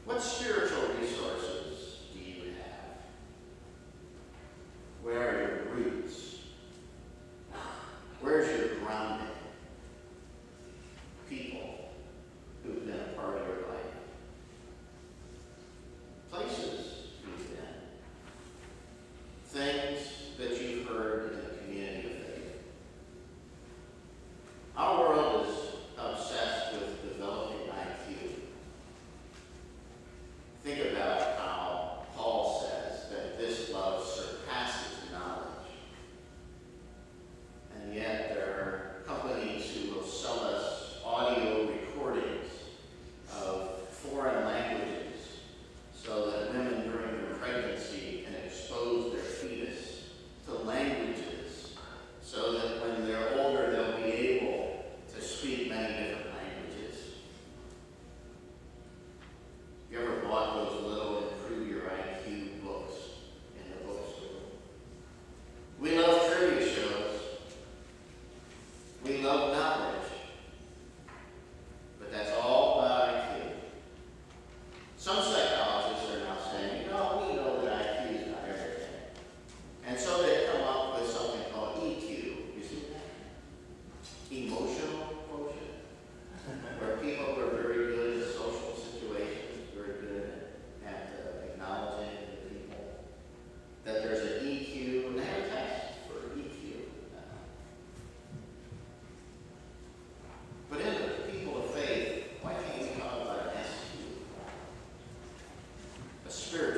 What spiritual resources do you have? Where are your roots? Where's your grounding? People who've been a part of your life. Places you've been. Things that you've heard in the community of faith. Our world is obsessed with developing IQ. Think about how Paul says that this love surpasses knowledge. And yet there are companies who will sell us audio recordings of foreign languages so that women during their pregnancy can expose their fetus to languages so that when they're older they'll be able to speak many different languages. You ever bought those little Improve Your IQ books in the bookstore? We love trivia shows. We love knowledge. But that's all about IQ. Some psychologists are now saying, no, we know that IQ is not everything. And so they come up with something called EQ. You see that? Emotional quotient. Where people who are very good at social situations, very good at acknowledging the people, that there's an EQ, and they have a test for EQ. But in the people of faith, why can't we talk about an SQ? A spirit